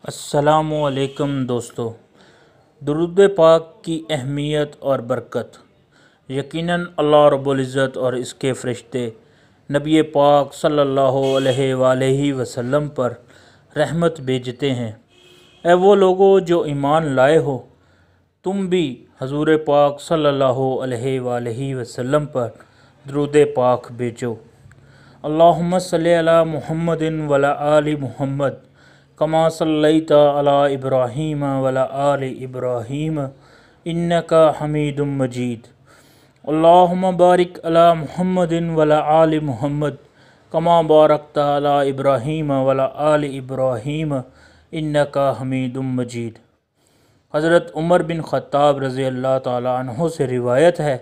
السلام علیکم دوستو، درود پاک کی اہمیت اور برکت یقیناً اللہ رب العزت اور اس کے فرشتے نبی پاک صلی اللہ علیہ وآلہ وسلم پر رحمت بھیجتے ہیں۔ اے وہ لوگو جو ایمان لائے ہو، تم بھی حضور پاک صلی اللہ علیہ وآلہ وسلم پر درود پاک بھیجو۔ اللہم صلی علی محمد وعلی آل محمد کما صلیت علی ابراہیم وعلی آل ابراہیم انک حمید مجید۔ اللہم بارک علی محمد وعلی آل محمد کما بارکت علی ابراہیم وعلی آل ابراہیم انک حمید مجید۔ حضرت عمر بن خطاب رضی اللہ تعالیٰ عنہ سے روایت ہے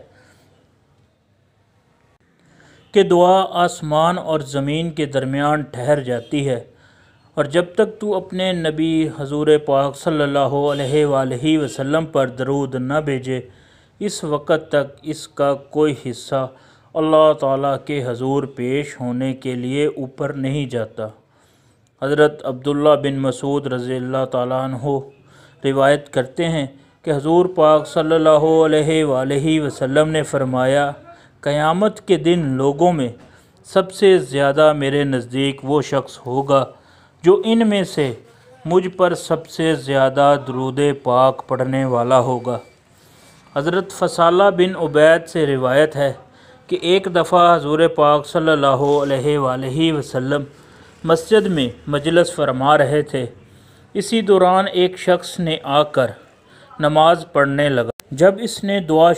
کہ دعا آسمان اور زمین کے درمیان ٹھہر جاتی ہے، اور جب تک تو اپنے نبی حضور پاک صلی اللہ علیہ وآلہ وسلم پر درود نہ بھیجے، اس وقت تک اس کا کوئی حصہ اللہ تعالیٰ کے حضور پیش ہونے کے لیے اوپر نہیں جاتا۔ حضرت عبداللہ بن مسعود رضی اللہ تعالیٰ عنہ روایت کرتے ہیں کہ حضور پاک صلی اللہ علیہ وآلہ وسلم نے فرمایا، قیامت کے دن لوگوں میں سب سے زیادہ میرے نزدیک وہ شخص ہوگا جو ان میں سے مجھ پر سب سے زیادہ درود پاک پڑھنے والا ہوگا۔ حضرت فضالہ بن عبید سے روایت ہے کہ ایک دفعہ حضور پاک صلی اللہ علیہ وآلہ وسلم مسجد میں مجلس فرما رہے تھے۔ اسی دوران ایک شخص نے آ کر نماز پڑھنے لگا۔ جب اس نے دعا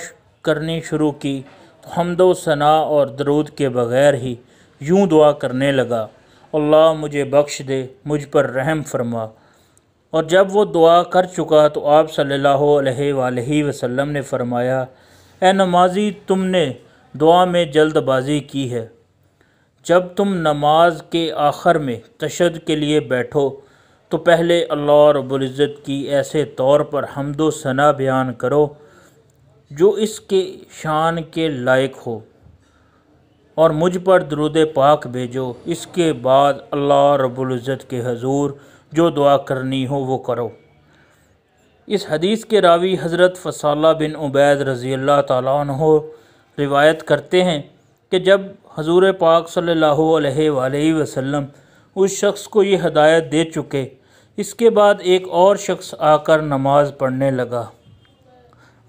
کرنی شروع کی تو حمد و ثنا اور درود کے بغیر ہی یوں دعا کرنے لگا، اللہ مجھے بخش دے، مجھ پر رحم فرما۔ اور جب وہ دعا کر چکا تو آپ صلی اللہ علیہ وآلہ وسلم نے فرمایا، اے نمازی، تم نے دعا میں جلد بازی کی ہے۔ جب تم نماز کے آخر میں تشہد کے لیے بیٹھو تو پہلے اللہ رب العزت کی ایسے طور پر حمد و ثنا بیان کرو جو اس کے شان کے لائق ہو، اور مجھ پر درود پاک بھیجو۔ اس کے بعد اللہ رب العزت کے حضور جو دعا کرنی ہو وہ کرو۔ اس حدیث کے راوی حضرت فضالہ بن عبید رضی اللہ تعالیٰ عنہ روایت کرتے ہیں کہ جب حضور پاک صلی اللہ علیہ وآلہ وسلم اس شخص کو یہ ہدایت دے چکے، اس کے بعد ایک اور شخص آ کر نماز پڑھنے لگا۔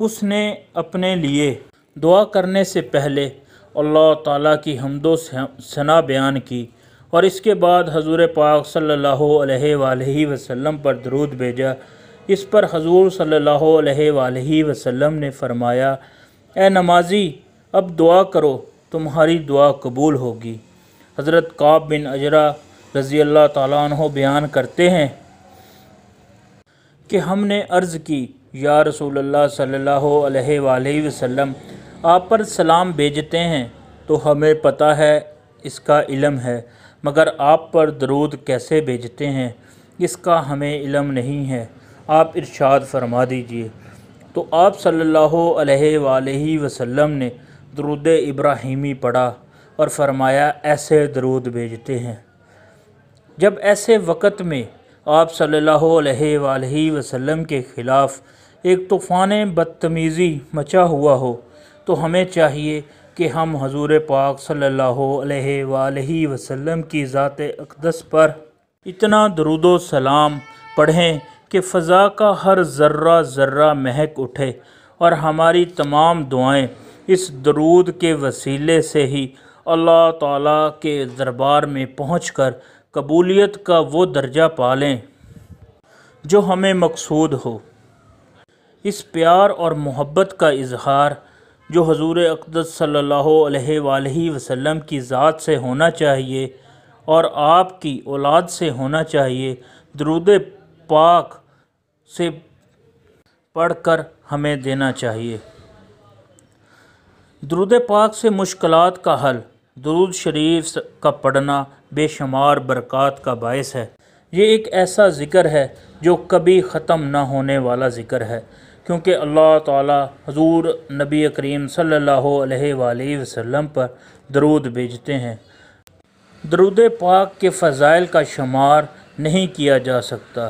اس نے اپنے لیے دعا کرنے سے پہلے اللہ تعالیٰ کی حمد و ثنا بیان کی، اور اس کے بعد حضور پاک صلی اللہ علیہ وآلہ وسلم پر درود بھیجا۔ اس پر حضور صلی اللہ علیہ وآلہ وسلم نے فرمایا، اے نمازی، اب دعا کرو، تمہاری دعا قبول ہوگی۔ حضرت کعب بن عجرہ رضی اللہ تعالیٰ عنہ بیان کرتے ہیں کہ ہم نے عرض کی، یا رسول اللہ صلی اللہ علیہ وآلہ وسلم، آپ پر سلام بھیجتے ہیں تو ہمیں پتہ ہے، اس کا علم ہے، مگر آپ پر درود کیسے بھیجتے ہیں اس کا ہمیں علم نہیں ہے، آپ ارشاد فرما دیجئے۔ تو آپ صلی اللہ علیہ وآلہ وسلم نے درود ابراہیمی پڑھا اور فرمایا، ایسے درود بھیجتے ہیں۔ جب ایسے وقت میں آپ صلی اللہ علیہ وآلہ وسلم کے خلاف ایک طوفان بدتمیزی مچا ہوا ہو تو ہمیں چاہیے کہ ہم حضور پاک صلی اللہ علیہ وآلہ وسلم کی ذات اقدس پر اتنا درود و سلام پڑھیں کہ فضا کا ہر ذرہ ذرہ مہک اٹھے، اور ہماری تمام دعائیں اس درود کے وسیلے سے ہی اللہ تعالیٰ کے دربار میں پہنچ کر قبولیت کا وہ درجہ پالیں جو ہمیں مقصود ہو۔ اس پیار اور محبت کا اظہار جو حضور اقدس صلی اللہ علیہ وآلہ وسلم کی ذات سے ہونا چاہیے اور آپ کی اولاد سے ہونا چاہیے، درود پاک سے پڑھ کر ہمیں دینا چاہیے۔ درود پاک سے مشکلات کا حل۔ درود شریف کا پڑھنا بے شمار برکات کا باعث ہے۔ یہ ایک ایسا ذکر ہے جو کبھی ختم نہ ہونے والا ذکر ہے، کیونکہ اللہ تعالیٰ حضور نبی کریم صلی اللہ علیہ وآلہ وسلم پر درود بھیجتے ہیں۔ درود پاک کے فضائل کا شمار نہیں کیا جا سکتا۔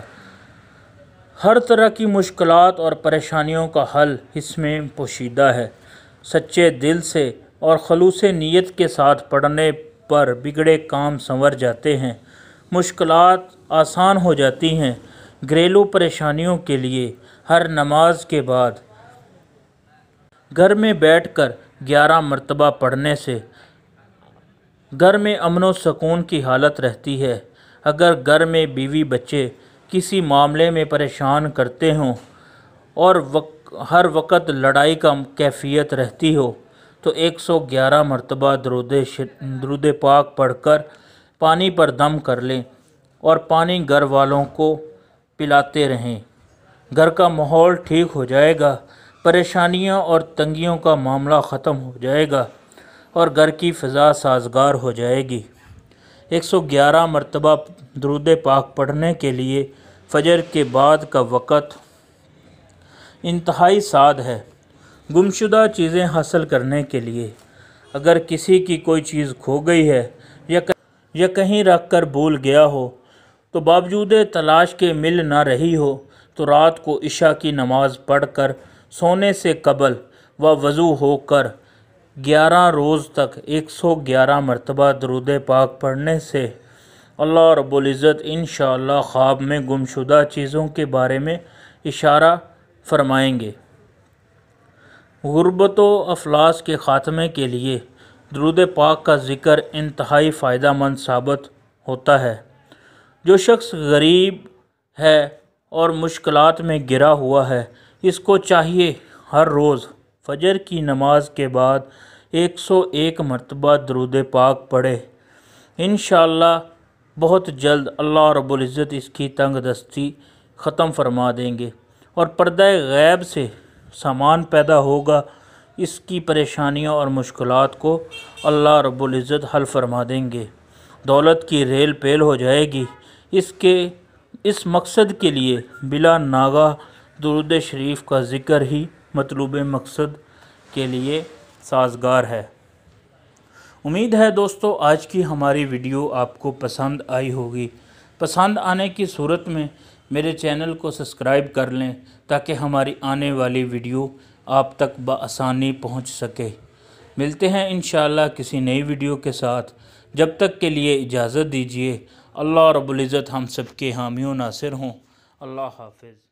ہر طرح کی مشکلات اور پریشانیوں کا حل اس میں پوشیدہ ہے۔ سچے دل سے اور خلوص نیت کے ساتھ پڑھنے پر بگڑے کام سنور جاتے ہیں، مشکلات آسان ہو جاتی ہیں۔ گھریلو پریشانیوں کے لیے ہر نماز کے بعد گھر میں بیٹھ کر 11 مرتبہ پڑھنے سے گھر میں امن و سکون کی حالت رہتی ہے۔ اگر گھر میں بیوی بچے کسی معاملے میں پریشان کرتے ہوں اور ہر وقت لڑائی کا کیفیت رہتی ہو تو 111 مرتبہ درود پاک پڑھ کر پانی پر دم کر لیں اور پانی گھر والوں کو پلاتے رہیں۔ گھر کا ماحول ٹھیک ہو جائے گا، پریشانیاں اور تنگیوں کا معاملہ ختم ہو جائے گا اور گھر کی فضا سازگار ہو جائے گی۔ 111 مرتبہ درود پاک پڑھنے کے لیے فجر کے بعد کا وقت انتہائی سعد ہے۔ گمشدہ چیزیں حاصل کرنے کے لیے اگر کسی کی کوئی چیز کھو گئی ہے یا کہیں رکھ کر بھول گیا ہو تو باوجود تلاش کے مل نہ رہی ہو تو رات کو عشاء کی نماز پڑھ کر سونے سے قبل وضو ہو کر 11 روز تک 111 مرتبہ درود پاک پڑھنے سے اللہ رب العزت انشاءاللہ خواب میں گمشدہ چیزوں کے بارے میں اشارہ فرمائیں گے۔ غربت و افلاس کے خاتمے کے لیے درود پاک کا ذکر انتہائی فائدہ مند ثابت ہوتا ہے۔ جو شخص غریب ہے اور مشکلات میں گرا ہوا ہے، اس کو چاہیے ہر روز فجر کی نماز کے بعد 101 مرتبہ درود پاک پڑھے۔ انشاءاللہ بہت جلد اللہ رب العزت اس کی تنگ دستی ختم فرما دیں گے اور پردہ غیب سے سامان پیدا ہوگا۔ اس کی پریشانیوں اور مشکلات کو اللہ رب العزت حل فرما دیں گے۔ دولت کی ریل پیل ہو جائے گی۔ اس مقصد کے لیے بلا ناغہ درود شریف کا ذکر ہی مطلوب مقصد کے لیے سازگار ہے۔ امید ہے دوستو آج کی ہماری ویڈیو آپ کو پسند آئی ہوگی۔ پسند آنے کی صورت میں میرے چینل کو سبسکرائب کر لیں تاکہ ہماری آنے والی ویڈیو آپ تک بآسانی پہنچ سکے۔ ملتے ہیں انشاءاللہ کسی نئی ویڈیو کے ساتھ، جب تک کے لیے اجازت دیجیے۔ اللہ رب العزت ہم سب کے حامی و ناصر ہوں۔ اللہ حافظ۔